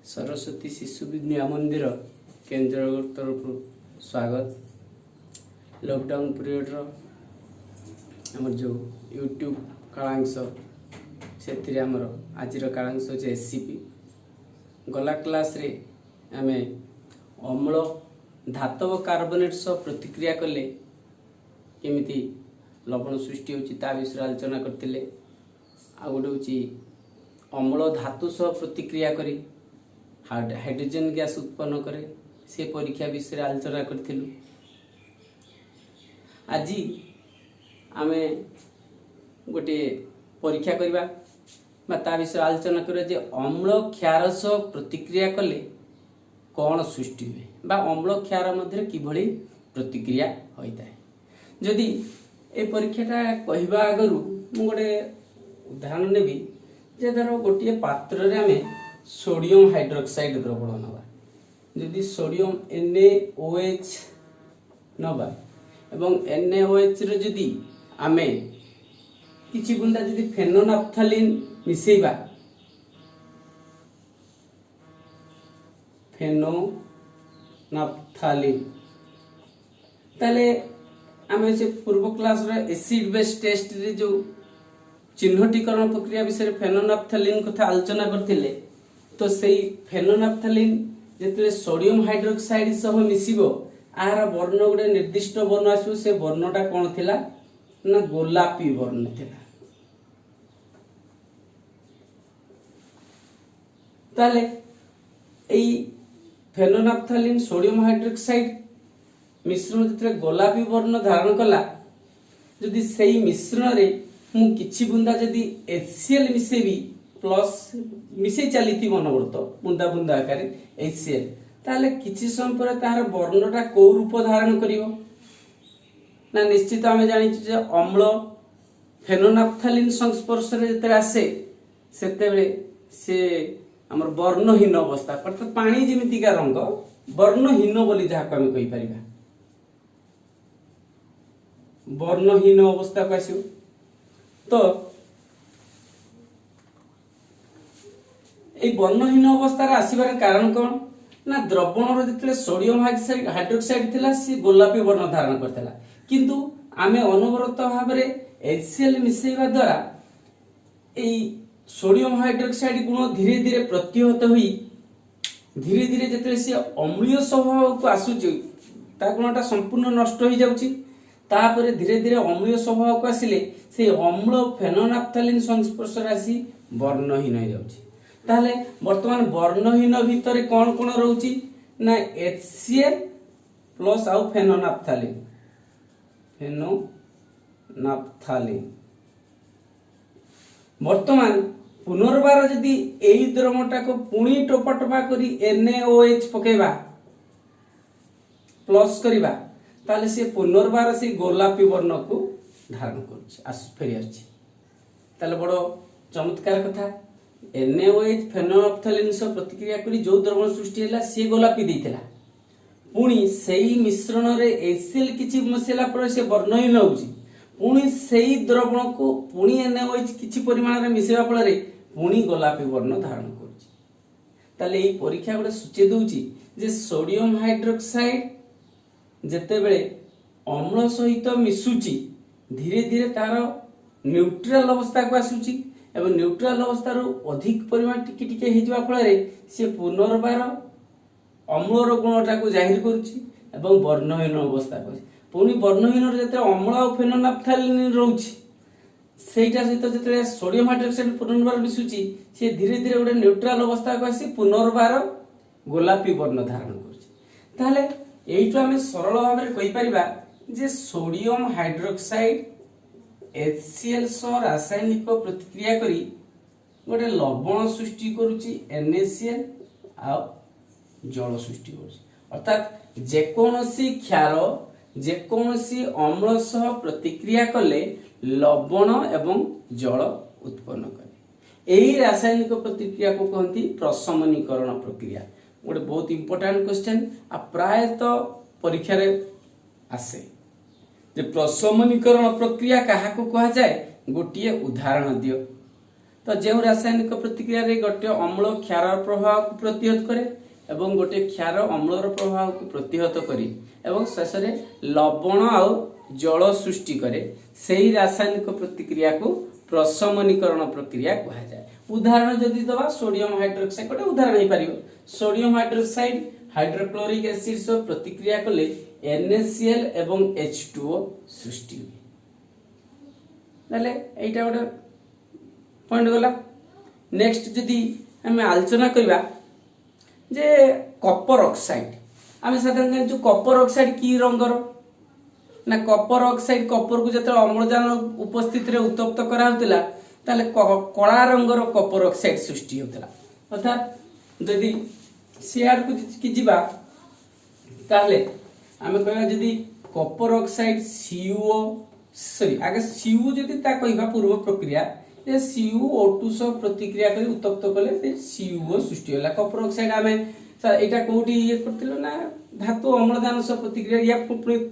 सरस्वती शिशु विद्या मंदिर केन्द्र तरफ स्वागत। लॉकडाउन पीरियड आमर जो यूट्यूब कालांश से आमर आज कालांश होचे एससीपी। गला क्लास रे आमे अम्ल धातव कार्बोनेट सह प्रतिक्रिया कले केमिति लवण सृष्टि होची ता विषय आलोचना करथिले। आ गोटे होची अम्ल धातु सह प्रतिक्रिया करी हाइड्रोजन गैस उत्पन्न करे से परीक्षा विषय आलोचना करथिलु। आज आमे गोटे परीक्षा करबा बा ता विषय आलोचना करिया जे अम्ल क्षार सह प्रतिक्रिया कले कौन सृष्टि हुए बा अम्ल क्षार मध्य किभली प्रतिक्रिया होइताय। जदि ए परीक्षाटा कहबा आगरु मु गोटे उदाहरण नेबी जे धर गोटे पात्र रे आमे सोडियम हाइड्रोक्साइड द्रवण नवा। जदि सोडियम NaOH नवा एवं NaOH रे जदि आमे किछि बुंदा जदि फेनोनाफ्थालिन मिसेइबा फेनोनाफ्थालिन ताले आमे से पूर्व क्लास रे एसिड बेस टेस्ट रे जो चिन्हटीकरण प्रक्रिया विषय फेनोनाफ्थालिन कथा आलोचना करथिले। तो सेई फेनोनाफ्थालिन जेतले सोडियम हाइड्रोक्साइड सह मिसिबो आहार वर्ण गोटे निर्दिष्ट वर्ण आसु से वर्णटा कोन थिला ना गोलापी वर्ण थिला। ताले एई फेनोनाफ्थालिन सोडियम हाइड्रोक्साइड मिश्रण जेतले गोलापी वर्ण धारण कला जदि सेई मिश्रण रे मु किछि बुंदा जदि HCl मिसेबी प्लस मिसे चली मनोवर्त बुंदा बुंदा आकार HCl ताले किछि समय पर तार वर्णटा को रूप धारण करिवो ना निश्चित आमे जानि जे अम्ल फेनोनाफ्थालिन संस्पर्श रे जते आसे सेते बेले से हमर वर्णहीन अवस्था अर्थात पानी जेमिति का रंग वर्णहीन बोली जाहा हम कहि परिबा। वर्णहीन अवस्था को आसियो तो ए वर्णहीन अवस्था आसबार कारण कौन ना द्रवण जितने सोडियम हाइड्रोक्साइड थिला सी गोलापी वर्ण धारण करथिला किंतु आमे अनवरत भाव रे HCl मिसेइबा द्वारा ए सोडियम हाइड्रोक्साइड गुण धीरे धीरे प्रतिहत होई धीरे धीरे जितने सी अम्लीय स्वभाव को आसुची ता गुणटा संपूर्ण नष्ट हो जाउची। तापर धीरे धीरे अम्लीय स्वभाव को आसिले से अम्ल फेनोनाफ्थालिन संस्पर्श आसी वर्णहीन हो जाउची। ताले वर्तमान वर्णहीन भितर कौन कौन रहउची ना HCl प्लस आउ फेनोनाफ्थालिन वर्तमान पुनर्बार जदि एई द्रवटा को पुणी टोपा टोपा करी NaOH पकेबा प्लस करिबा ताले से पुनर्बार से गोलापी वर्ण को धारण करूची फेरी आछि। ताले बड़ो चमत्कार कथा NaOH फेनोनाफ्थालिन सह प्रतिक्रिया करी जो द्रवण सृष्टि हैला से गोलापी देथिला पुणी सेई मिश्रण रे HCl किछि मिसेला पर से वर्णहीन होउची पुणी सेई द्रवण को पुणी NaOH किछि परिमाण रे मिसेबा फल रे पुणी गोलापी वर्ण धारण करूची। ताले एई परीक्षा गोटे सूची दउची जे सोडियम हाइड्रोक्साइड जेते बेले अम्ल सहित मिसुची धीरे धीरे तार न्यूट्रल अवस्था को आसुची एवं न्यूट्रल अवस्था रो अधिक परिमाण टिके टिके हेजवा फल रे से पुनर्बार अम्लर गुणटा को जाहिर करूची एवं वर्णहीन अवस्था को पुनी वर्णहीन रे जते अम्ल और फेनोनाफ्थालिन रहउची सेटा सहित जते सोडियम हाइड्रोक्साइड पुनर्बार मिसुची से धीरे धीरे गोटे न्यूट्रल अवस्था को आसी पुनर्बार गोलापी वर्ण धारण करूची। ताले एइटो आमे सरल भाव रे कहि परिबा जे सोडियम हाइड्रोक्साइड HCl सह रासायनिक प्रतिक्रिया करी गोटे लवण सृष्टि करूची NaCl आ जल सृष्टि करूची अर्थात जेकोनसी क्षार जेकोनसी अम्ल सह प्रतिक्रिया कले लवण एवं जल उत्पन्न करे। एही रासायनिक प्रतिक्रिया को कहंती प्रशमनीकरण प्रक्रिया। गोटे बहुत इंपोर्टेंट क्वेश्चन आ प्रायतः परीक्षा रे आसे जे प्रशमनीकरण प्रक्रिया काहा को कहा जाए गोटिए उदाहरण दियो तो जो रासायनिक प्रतिक्रिया रे गोटे अम्ल क्षार प्रभाव को प्रतिहत करे एवं गोटे क्षार अम्लर प्रभाव को प्रतिहत करे एवं शेष में लवण आउ जल सृष्टि करे सेही रासायनिक प्रतिक्रिया को प्रशमनीकरण प्रक्रिया कहा जाए। उदाहरण जदि दबा सोडियम हाइड्रोक्साइड गोटे उदाहरण हो पारिबो। सोडियम हाइड्रोक्साइड हाइड्रोक्लोरिक एसिड सह प्रतिक्रिया कले NaCl एवं H2O सृष्टि हुए। ताले एटा गोटे पॉइंट गला। नेक्स्ट जदि हमें आलोचना करबा जे कपर ऑक्साइड आम साधारण जो कपर ऑक्साइड की रंगर ना कपर ऑक्साइड कपर को जब अम्लजान उपस्थित रे उत्तप्त कराउतला ताले कला रंगर कपर ऑक्साइड सृष्टि होतला। अर्थात जदि सियाड को कि जिबा ताले आमे कहबा जदि कपर ऑक्साइड CuO सॉरी आगे Cu जदि ता कहबा पूर्व प्रक्रिया जे CuO2 सह प्रतिक्रिया करी उत्तप्त कले से CuO सृष्टि होला। कपर ऑक्साइड आमे एटा कोठी ये करतिलो ना धातु अम्लजान सह प्रतिक्रिया या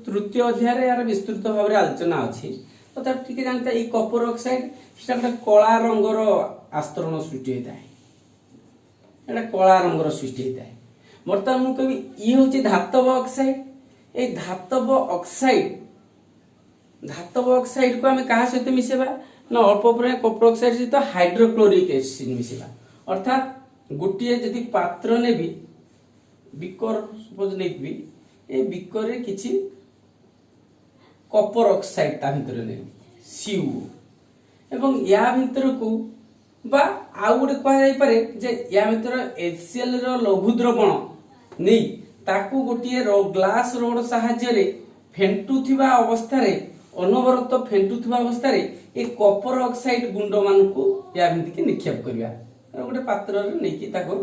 तृतीय अध्याय रे यार विस्तृत भाव रे आलोचना अछि। तथा ठीक जानता ई कपर ऑक्साइड सेटा कला रंगर आस्तरण सृष्टि होता है। एटा कला रंगर सृष्टि होता है। वर्तमान मु कहबी ई होची धातव ऑक्साइड। ए धातव ऑक्साइड को हमें कहा सहित मिसेबा ना अल्प परिमाण कपर ऑक्साइड सहित हाइड्रोक्लोरिक एसिड मिसेबा। अर्थात गोटिए जदि पात्र नेबी बिकर सपोज नेबी ए बिकर रे किछि कपर ऑक्साइड ता भितर नेबी CuO एवं या भितर को बा आउ गोटे कह जाई पारे जे या भितर HCl रो लघु द्रवण नै ताकू गोटिए ग्लास रोड सहाय्य रे फेंटुथिबा अवस्था रे अनवरत फेंटुथिबा अवस्था रे ए कपर ऑक्साइड गुंड मान को या भिति के निक्षेप करिया गोटे पात्र रे नै कि ताको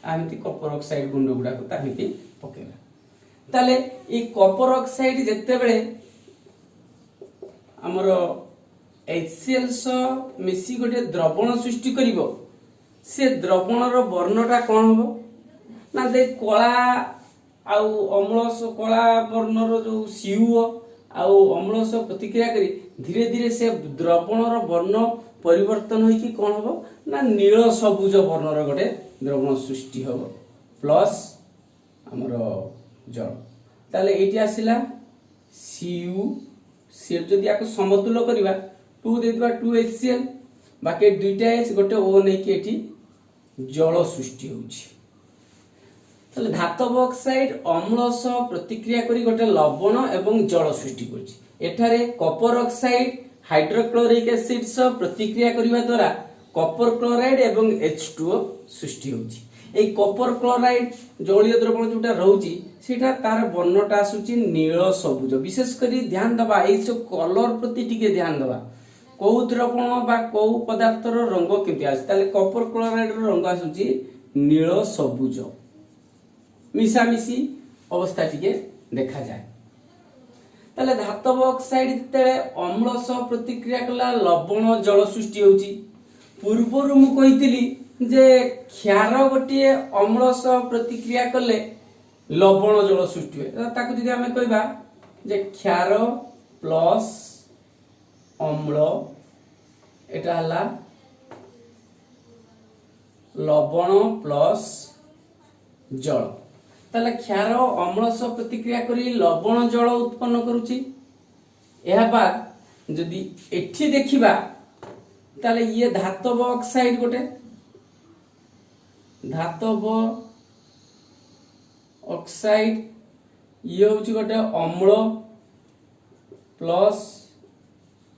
आमिति कपर ऑक्साइड गुंड गुडा को ता भिति पकेला। ताले ए कपर ऑक्साइड जत्ते बेले हमर HCl सह मिसी गोटे द्रवण सृष्टि करिवो से द्रवणर वर्णटा कोन होबो ना दे कला आउ अम्लस कला वर्णर जो CuO आउ अम्लस प्रतिक्रिया करी धीरे धीरे से द्रवणर वर्ण परिवर्तन होई कि कोन होबो ना नील सबुज वर्णर गोटे द्रवण सृष्टि होबो प्लस हमर जल। ताले एटी आसिला Cu से जदि याको समतुल्य करिबा 2 देतबा 2 HCl बाकी दुईटा H गोटे O नै कि एटी जल सृष्टि होउची। ताले धातव ऑक्साइड अम्ल सह प्रतिक्रिया करी गोटे लवण एवं जल सृष्टि करछि। एठारे कपर ऑक्साइड हाइड्रोक्लोरिक एसिड सह प्रतिक्रिया करिवा द्वारा कपर क्लोराइड एवं H2O सृष्टि होउछि। ए कपर क्लोराइड जलीय द्रवण जोटा रहउछि सेटा तार वर्णटा आसुछि नील सबुज। विशेष करी ध्यान दबा ए जो कलर प्रति टिके ध्यान दबा को द्रवण बा को पदार्थर रंग केमति आछि ताले कपर क्लोराइड रो रंग आसुछि नील सबुज मिसामिसी अवस्था टिके देखा जाए। ताले धातव ऑक्साइड तेले अम्ल सह प्रतिक्रिया कला लवण जल सृष्टि होउछि। पूर्वरु मु कहितली जे क्षार गोटिए अम्ल सह प्रतिक्रिया कले लवण जल सृष्टि होय ताकू जदि हमें कहबा जे क्षार प्लस अम्ल एटा हला लवण प्लस जल। ताले क्षार अम्ल सह प्रतिक्रिया करी लवण जल उत्पन्न करूची। एहा बाद जदि एठी देखिबा ताले ये धातव ऑक्साइड गोटे धातव ऑक्साइड ये होची गोटे अम्ल प्लस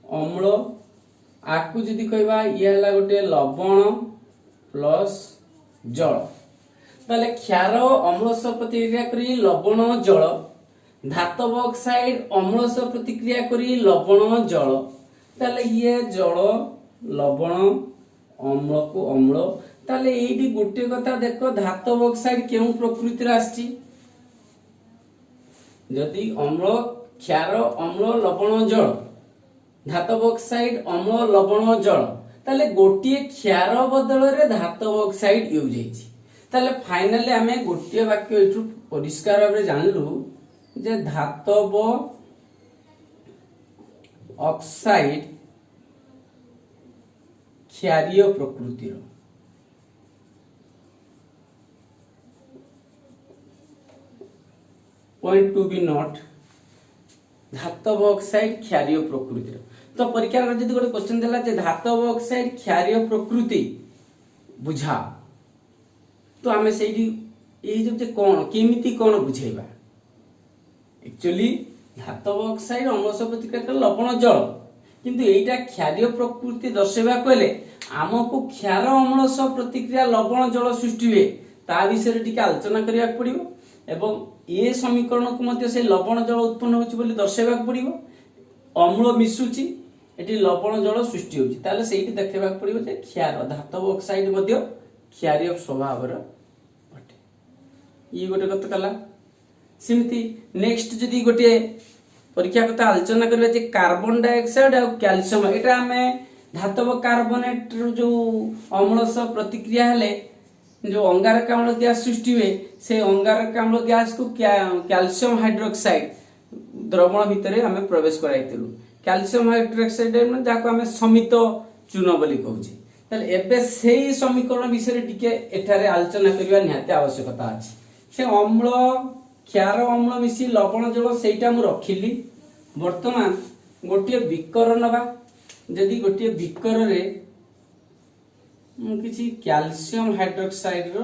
अम्ल आकु जदि कहबा ये हला गोटे लवण प्लस जल। ताले क्षार अम्ल सह प्रतिक्रिया करी लवण जल धातव ऑक्साइड अम्ल सह प्रतिक्रिया करी लवण जल। ताले ये जल लवण अम्ल को अम्ल। ताले एडी गोटे कथा देखो धातव ऑक्साइड केउ प्रकृति रे आछि जदि अम्ल क्षार अम्ल लवण जल धातव ऑक्साइड अम्ल लवण जल ताले गोटिए क्षार बदल रे धातव ऑक्साइड यूज हेछि। ताले फाइनली हमें गोटिए वाक्य एठु परिष्कार भाबरे जानलु जे धातव ऑक्साइड क्षारीय प्रकृतिर। पॉइंट टू बी नोट, धातव ऑक्साइड क्षारीय प्रकृतिर। तो परीक्षा जब गोटे क्वेश्चन देला जे धातव ऑक्साइड क्षारीय प्रकृति बुझा, तो आम से कौन केमिति कौन बुझेबा। एक्चुअली धातव ऑक्साइड अम्लस प्रतिक्रिया कर लवण जल, किंतु एटा क्षारीय प्रकृति दर्शेबा कहले आमको क्षार अम्लस प्रतिक्रिया लवण जल सृष्टि हुए ता विषय टिके आलोचना करिया पड़िबो, एवं ए समीकरण को मध्य से लवण जल उत्पन्न होछि बोली दर्शेबा पड़िबो। अम्ल मिसुची एटी लवण जल सृष्टि होछि, ताले सेठी देखेबा पड़िबो जे क्षार धातव ऑक्साइड मध्य क्षारीय स्वभावर ये गोटे कत कला। सेमती नेक्स्ट जदि गोटे परीक्षा कथा आलोचना करबा जे कार्बन डाइऑक्साइड और कैल्शियम, एटा हमें धातव कार्बोनेट जो अम्लस प्रतिक्रिया हेले जो अंगारकाम्ल गैस सृष्टि हुए से अंगारकाम्ल गैस को कैल्शियम हाइड्रोक्साइड द्रवण भितर हमें प्रवेश कराइतिलु। कैल्शियम हाइड्रोक्साइड माने जाको हमें समित चूर्ण बोली कहूचे। ताले एबे सेही समीकरण विषय टिके एठारे आलोचना करबा निहाती आवश्यकता अछि। से अम्ल क्षार अम्ल मिसी लवण जल सेटा मु रखिली। वर्तमान गोटे बीकर नबा, जदि गोटे बीकर रे किसी कैल्शियम हाइड्रोक्साइड रो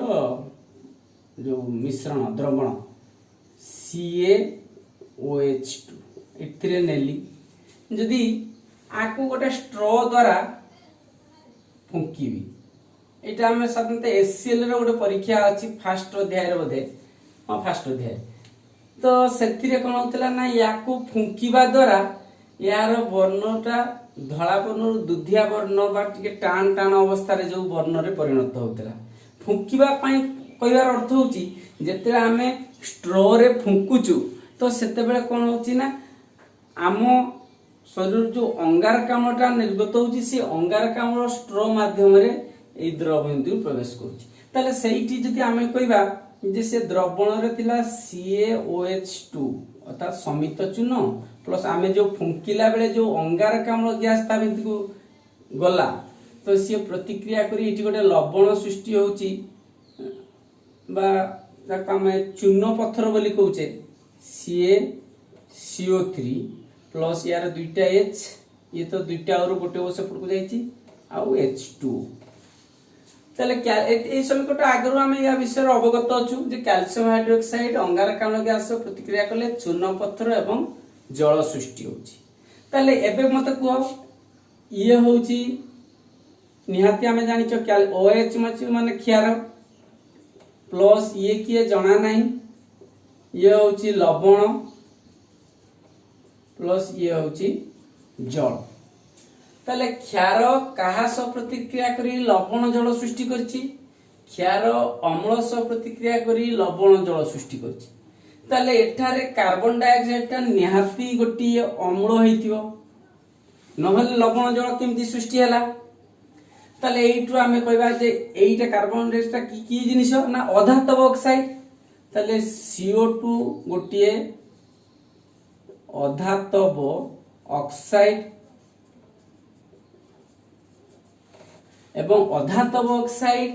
जो मिश्रण द्रवण CaOH2 एथिरे नेली, जदि आकु गोटे स्ट्रॉ द्वारा फुंकीबी, एटा हमें साधारणतः एचसीएल रो गोटे परीक्षा अछि फास्ट अध्याय रे बोधे, हां फास्ट अध्याय। तो सेथिरे कोन होतला ना याकु फुंकीबा द्वारा यार वर्णटा धला वर्ण दुधिया वर्ण बा टिके टाण टाण अवस्था रे जो वर्ण रे परिणत होतला। फुंकीबा पई कहबार अर्थ होची जेते हमें स्ट्रॉ रे फुंकुचु तो सेते बेले कोन होची ना आम शरीर जो अंगारकाम्लटा निर्गत होची से अंगारकाम्ल स्ट्रॉ माध्यम रे ए द्रवबिंदु प्रवेश करूची। ताले सेहिटी जदि हमें कहबा जे से द्रवण रे थिला CaOH2 अर्थात समित चूर्ण प्लस आमे जो फुंकिला बेले जो अंगारकाम्ल गैस ता भितर को गला तो सी प्रतिक्रिया करी एटी गोटे लवण सृष्टि होची बा जाका हमें चूर्ण पत्थर बोली कहूचे CaCO3 प्लस यार दुईटा H, ये तो दुईटा और गोटे वर्ष पड़को जाइची आउ H2। ताले ए समीकरण आगरु आमे या विषय अवगत अछु जे कैल्शियम हाइड्रोक्साइड अंगारकाम्ल गैस प्रतिक्रिया कले चूर्ण पत्थर एवं जल सृष्टि होची। ताले एबे मते को ये होची निहाती आमे जानि छ OH माने क्षार प्लस ये किए जणा नाही, ये होची लवण प्लस ये होची जल। ताले क्षार काहा सह प्रतिक्रिया करी लवण जल सृष्टि करछि, क्षार अम्ल सह प्रतिक्रिया करी लवण जल सृष्टि करछि। ताले एठारे कार्बन डाइऑक्साइड ता निहाती गोटी अम्ल हेतिबो, नहले लवण जल केमति सृष्टि हैला। ताले एइटु आमे कहबा जे एइटा कार्बन डाइऑक्साइड की जिनिस ना अधातव ऑक्साइड। ताले CO2 गोटी अधातव ऑक्साइड एवं अधातव ऑक्साइड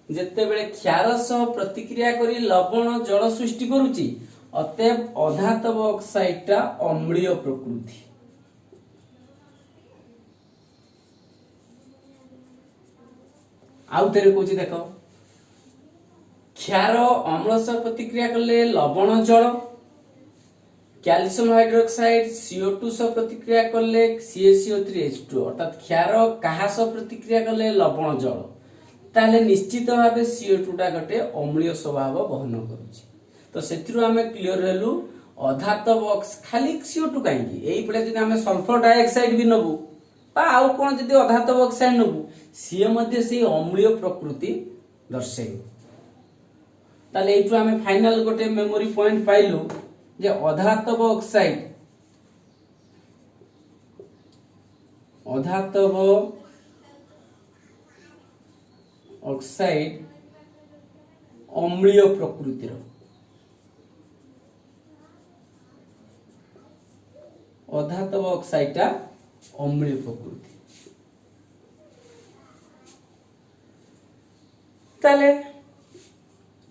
जेते बेले क्षार सह प्रतिक्रिया करी लवण जल सृष्टि करूची, अतएव अधातव ऑक्साइड टा अम्लीय प्रकृति। आउ तेरे कोची देखो क्षार अम्ल सह प्रतिक्रिया करले लवण जल, कैल्शियम हाइड्रोक्साइड CO2 सह प्रतिक्रिया करले CaCO3H2 अर्थात क्षार काहा सह प्रतिक्रिया करले लवण जल, ताले निश्चित भाबे CO2 टा गटे अम्लीय स्वभाव वहन करूची। तो सेथिरु हमें क्लियर हेलु अधातव खाली CO2 काहेकि एई पळे जदि हमें सल्फर डाइऑक्साइड भी नबु बा आउ कोन जदि अधातव ऑक्साइड नबु सी मध्ये से अम्लीय प्रकृति दर्शाइबो। ताले एइटु हमें फाइनल गोटे मेमोरी पॉइंट पाइलु जे अधातव ऑक्साइड अम्लीय प्रकृतिर, अधातव ऑक्साइड टा अम्लीय प्रकृति। ताले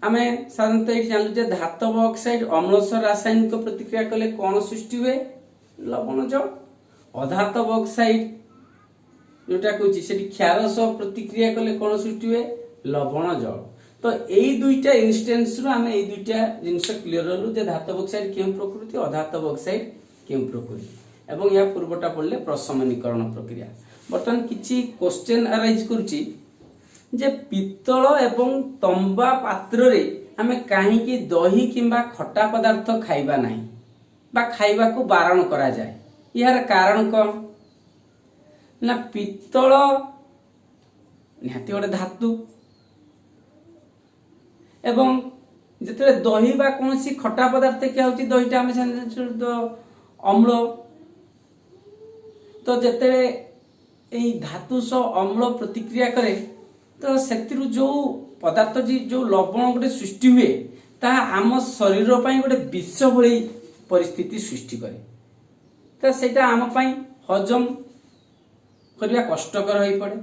आमे साधारणतः ये जानलु जे धातव ऑक्साइड अम्लस रासायनिक प्रतिक्रिया कले कौन सृष्टि हुए लवण जल अधातव ऑक्साइड जोटा कहूँ से क्षार सह प्रतिक्रिया कले कौन सृष्टि हुए लवण जल तो यही दुईटा इनस्टेंस रु आमे यही दुईटा जिनस क्लियर हलु जे धातव ऑक्साइड केउ प्रकृति अधातव ऑक्साइड केउ प्रकृति एवं या पूर्वटा पढ़ले प्रशमनीकरण प्रक्रिया बर्तमान किछि क्वेश्चन अराइज करूची जे पित्तल एवं तंबा पात्र रे आमे काहेकि दही किंबा खट्टा पदार्थ खाइबा नाही बा खाइबा को बारण करा जाए यार कारण कौन ना पित्तल निहाती गोटे धातु एवं जिते दही बा कौन सी खट्टा पदार्थ क्या होची दहीटा आमे तो अम्ल तो जिते यही धातु सह अम्ल प्रतिक्रिया करे तो सेतिरु जो पदार्थ जी जो लवण गोटे सृष्टि हुए ता आम शरीर पई गोटे विष भली परिस्थिति सृष्टि करे तो सेटा आम पई हजम करबा कष्टकर होई पड़े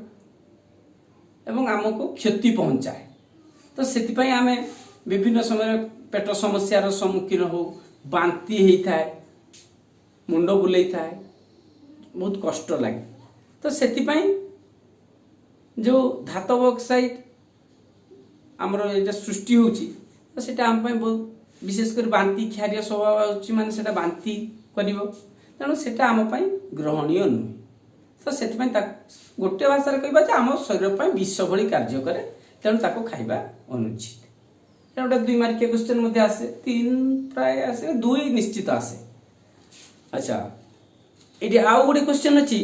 एवं आमको क्षति पहुंचाए तो सेति पई आमे विभिन्न समय पेट समस्या रो सम्मुखीन हो बांती हेई थाए मुंड बुलेई थाए बहुत कष्ट लगे तो सेति पई जो धातव ऑक्साइड आमर ये सृष्टि होची तो सेटा आम पई बहुत विशेषकर बांती क्षारीय स्वभाव होची माने सेटा बांती करिवो तेणु सेटा आम पई ग्रहणीय नुहे तो सेति पई गोटे भाषा रे कहबा जे आम शरीर पई विष भली कार्य करे तेणु ताको खाइबा अनुचित एटा 2 मार्किया क्वेश्चन मध्ये आसे 3 प्राय आसे 2 निश्चित आसे अच्छा एटी आउ गोटे क्वेश्चन अछि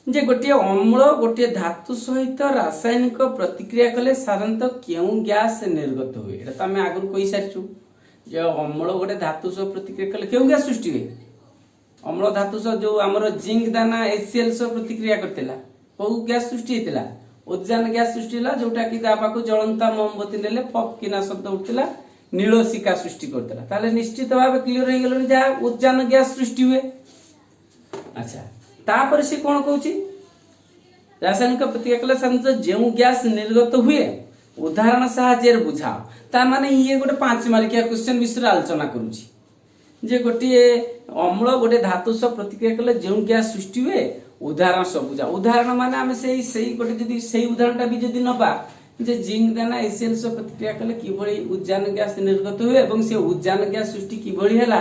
जे गोटे अम्ल गोटे धातु सहित रासायनिक प्रतिक्रिया कले साधारणतः केउ गैस निर्गत हुए एटा त हमें आगु कहि सारछु जे अम्ल गोटे धातु सह प्रतिक्रिया कले केउ गैस सृष्टि हुए अम्ल धातु सह जो हमर जिंक दाना HCl सह प्रतिक्रिया करतेला को गैस सृष्टि हेतिला उद्जान गैस सृष्टि होला जोटा कि दापाको जळंता मोमबत्ती नेले फप किना शब्द उठतिला नीलसिका सृष्टि करतेला ताले निश्चित भाबे क्लियर हो गेलो जे उद्जान गैस सृष्टि हुए अच्छा तापर से कौन कहूची रासायनिक प्रतिक्रिया कले साधारणतः जो गैस निर्गत हुए उदाहरण साहाଯ୍य बुझाओ ता माने ये गोटे 5 मार्किया क्वेश्चन विषय आलोचना करूची जे गोटे अम्ल गोटे धातु सह प्रतिक्रिया कले जो गैस सृष्टि हुए उदाहरण सब बुझा उदाहरण माने आमे सेही गोटे जदी सेही उदाहरणटा भी जदी नबा जे जिंक दाना HCl सह प्रतिक्रिया कले किबळी उद्जान गैस निर्गत हुए एवं से उद्जान गैस सृष्टि किबळी हैला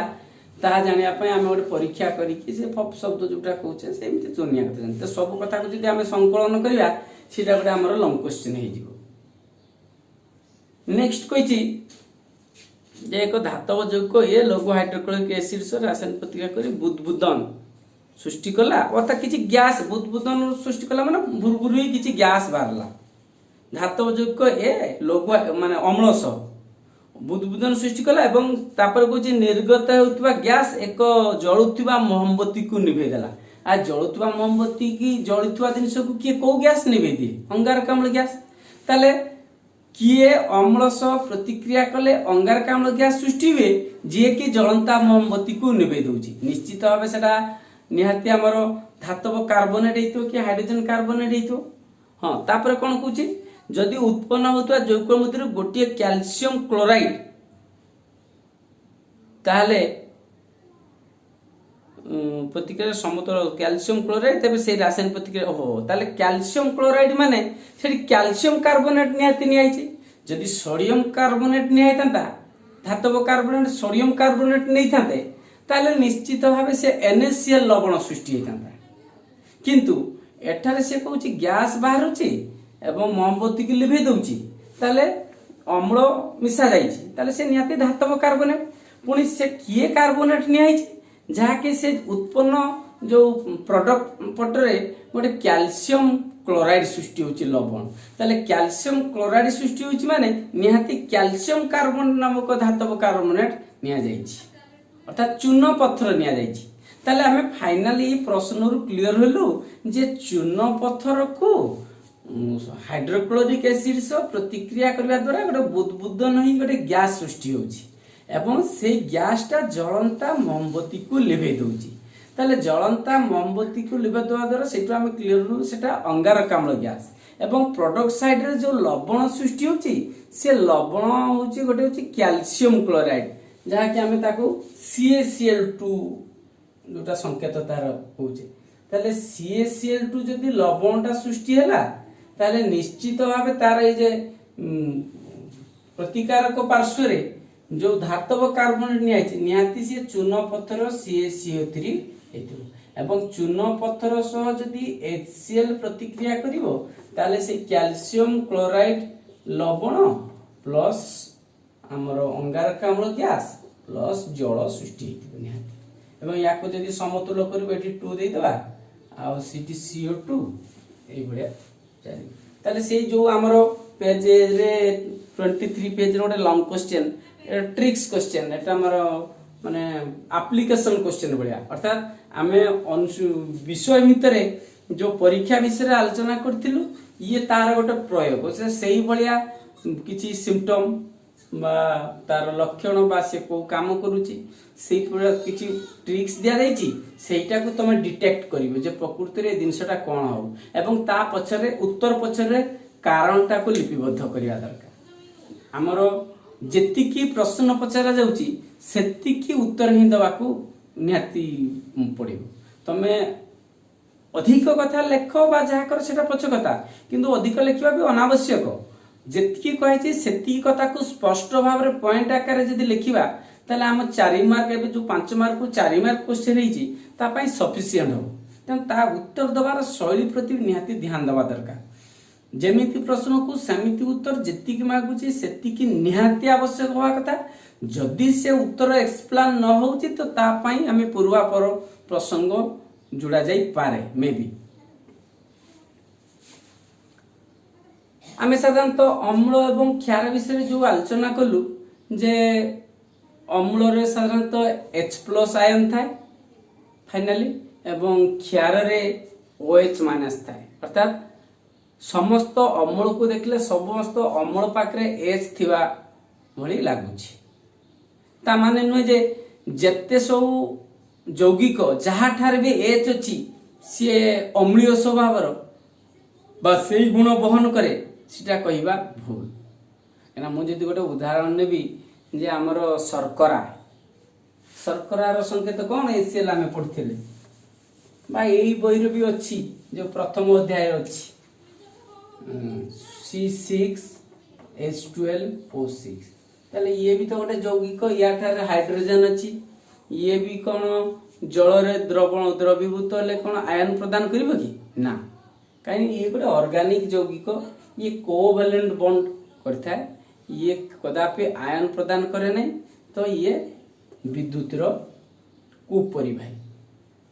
ता जानिया पय आमे गोटे परीक्षा करी कि से फप शब्द जोटा कहूचे सेमति चुनिया कते तो सब कथा को जदी आमे संकलन करिया सीधा गोटे हमर लॉन्ग क्वेश्चन हे जिवो नेक्स्ट कहिची जे एक धातव यौगिक ये लघु हाइड्रोक्लोरिक एसिड सह रासायनिक प्रतिक्रिया करी बुदबुदन सृष्टि कला अर्थात किछि गैस बुदबुदन सृष्टि कला माने भुरभुरी किछि गैस बारला धातव यौगिक ए लघु माने अम्ल सह बुदबुदन सृष्टि कला एवं तापर को जे निर्गत होतबा गैस एक जळुतबा मोमबत्ती को निभे देला आ जळुतबा मोमबत्ती की जळुतबा जिनिस को के को गैस निभे दे अंगारकाम्ल गैस ताले किए अम्ल सह प्रतिक्रिया कले अंगारकाम्ल गैस सृष्टि हुए जे कि जळंता मोमबत्ती को निभे दोची निश्चित भाबे सेटा निहाती हमर धातव कार्बोनेट हेतो कि हाइड्रोजन कार्बोनेट हेतो हां तापर कोन कहूची जदि उत्पन्न होता यौगिक मध्य गोटे कैल्शियम क्लोराइड ताले प्रतिक्रिया समतल कैल्शियम क्लोराइड तबे से रासायनिक प्रतिक्रिया हो ताले कैल्शियम क्लोराइड माने सेठी कैल्शियम कार्बोनेट निहाती नियाइछि जदि सोडियम कार्बोनेट नियाइतांता धातव कार्बोनेट सोडियम कार्बोनेट नै थांते ताले निश्चित भाबे से NaCl लवण सृष्टि हेतांता किंतु एठारे से कहूछि गैस बाहरुछि एवं मोमबत्ती की लिभे दउची ताले अम्ल मिसा जाइछि ताले से निहाती धातव कार्बोनेट पुनी से किए कार्बोनेट नियाइछि जहा के से उत्पन्न जो प्रोडक्ट पटरे गोटे कैल्शियम क्लोराइड सृष्टि होछि लवण ताले कैल्शियम क्लोराइड सृष्टि होछि माने निहाती कैल्शियम कार्बन नामक धातव कार्बोनेट निया जाइछि अर्थात चूर्ण पत्थर निया जाइछि ताले हमें फाइनली प्रश्न रु क्लियर होलु जे चूर्ण पत्थर को हाइड्रोक्लोरिक एसिड सह प्रतिक्रिया करबा द्वारा गोटे बुदबुदन ही गोटे गैस सृष्टि होछि एवं से गैसटा जळंता मोमबत्ती को लिभे दोछि ताले जळंता मोमबत्ती को लिभे दवा द्वारा सेटु हम क्लियर नु सेटा अंगारकाम्ल गैस एवं प्रोडक्ट साइड रे जो लवण सृष्टि होची से लवण होची गोटे होची कैल्शियम क्लोराइड जहा कि हमें ताको CaCl2 जोटा संकेत तार होचे ताले CaCl2 जदि लवणटा सृष्टि हैला ताले निश्चित भावे तार ए जे प्रतिकारक पार्श्व रे जो धातव कार्बन निहाती से चून पत्थर CaCO3 हेतु एवं चून पत्थर सह जदि HCl प्रतिक्रिया करिवो ताले से कैल्शियम क्लोराइड लवण प्लस हमर अंगारकाम्ल गैस प्लस जल सृष्टि हेतु निहाती एवं याको जदि समतुल करिवो एठी 2 देई दबा आ सीटी CO2 ए बढिया चली ताले से जो हमर पेज रे 23 पेज रे गोटे लॉन्ग क्वेश्चन ट्रिक्स क्वेश्चन एटा हमर माने एप्लीकेशन क्वेश्चन बढिया अर्थात आमे विषय भितरे जो परीक्षा विषय आलोचना करथिलु ये तार गोटे प्रयोग से सही बढिया किछि सिम्पटम बा तार लक्षण बा से को काम करूची सेई पूरा किछि ट्रिक्स दिया जाईची सेइटा को तमे डिटेक्ट करिवो जे प्रकृति रे जिनसटा कोन हो एवं ता पछरे उत्तर पछरे कारणटा को लिपिबद्ध करिया दरकार हमरो जेतिकी प्रश्न पचरा जाउची सेतिकी उत्तर ही दबाकू निहाती पड़िबो तमे अधिक कथा लेख बा जहा कर सेटा पछ कथा किंतु अधिक लेखिबा भी अनावश्यक जेतिकी कहैछि सेतिकी कथा को स्पष्ट भाव रे पॉइंट आकार जदि लिखिबा ताले हम 4 मार्क एबे जो 5 मार्क को 4 मार्क क्वेश्चन हेछि ता पई सफिशिएंट हो तन ता उत्तर दबार शैली प्रति निहाती ध्यान दबा दरकार जेमिति प्रश्न को समिति उत्तर जेतिकी मागुची सेतिकी निहाती आवश्यक होवा कथा जदि से उत्तर एक्सप्लेन न होउची तो ता पई हमें पूर्वापर प्रसंग जुड़ा जाई पारे मे बी आमे साधारणतः अम्ल एवं क्षार विषय जो आलोचना कलु जे अम्ल रे साधारणतः H+ आयन थाए फाइनली एवं क्षार रे OH- थाए अर्थात समस्त अम्ल को देखले समस्त अम्ल पाखरे H थिबा भली लागुची ता माने नुहे जे जत्ते सब यौगिक जहा ठार भी H अछि से अम्लीय स्वभावर बा सेई गुण बहन करे सीटा कहिबा भूल एना मु जदि गोटे उदाहरण नेबी जे हमर शर्करा रो संकेत कोन HCl आमे पढथिले बा एई बहिर भी अछि जो प्रथम अध्याय अछि C6H12O6 ताले ये भी तो गोटे यौगिक या ठार हाइड्रोजन अछि ये भी कोन जल रे द्रवीभूत ले कोन आयन प्रदान करिवो कि ना काई ये गोटे ऑर्गेनिक यौगिक ये कोवैलेंट बॉन्ड करता है ये कदापि आयन प्रदान करे नहीं तो ये विद्युत रो कुपरिवाही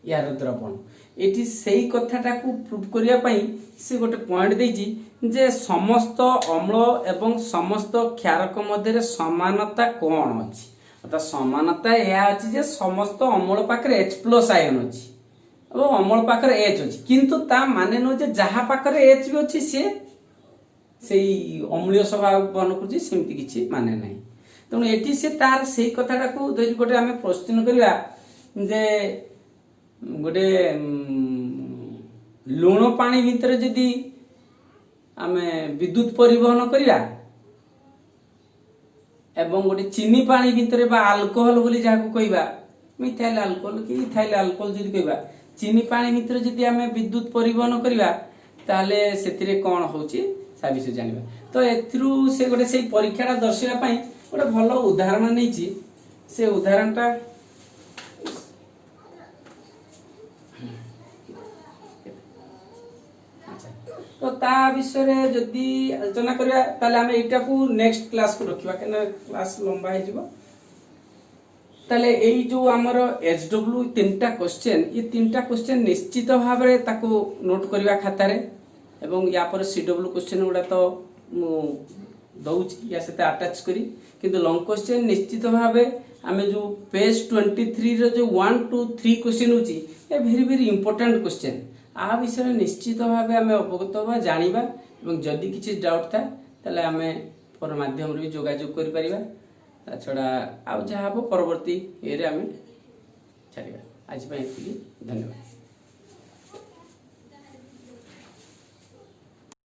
यार द्रवण एटी सेही कथाटा को प्रूव करिया पई से गोटे पॉइंट देजी जे समस्त अम्ल एवं समस्त क्षारक मध्य समानता कोन अछि अर्थात समानता या अछि जे समस्त अम्ल पाखरे H+ आयन अछि एवं अम्ल पाखरे H अछि किंतु ता माने न जे जहा पाखरे H भी अछि से सेई अम्लीय स्वभाव बन करछि सेमति किछि माने नाही तनु एटी से तार सेही कथाटा को धरि गोटे हमें प्रश्न करिया जे गोटे लुण पानी भितर जदि आमे विद्युत परिवहन करिया एवं गोटे चीनी पानी भितर बा अल्कोहल बोली जाको कहिबा मिथाइल अल्कोहल कि इथाइल अल्कोहल जदि कहिबा चीनी पानी भितर जदि आमे विद्युत परिवहन करिया ताले सेतिरे कोन होची सा विषय जानिबा तो एथरु से गोटे से परीक्षाटा दर्शाइबा पई गोटे भलो उदाहरण नैची से उदाहरणटा तो ता विषय जदि आलोचना करिया ताले हम एटा को नेक्स्ट क्लास को रखिबा केना क्लास लंबा हे जिवो ताले एई जो हमर HW तीनटा क्वेश्चन ये तीनटा क्वेश्चन निश्चित भाव रे ताको नोट करिवा खाता रे एवं या पर CW क्वेश्चन गुडा तो दउची या सेते अटैच करी किंतु लॉन्ग क्वेश्चन निश्चित भाव आमे जो पेज 23 रे जो 1 2 3 क्वेश्चन होची a very very important question आ विषय निश्चित भाव आमे अवगत बा जानिबा एवं जदि किछि डाउट था तले आमे पर माध्यम रे जोगाजोग करि परिबा ता छडा आ जहा परवर्ती एरे आमे चलिबा आज पई धन्यवाद।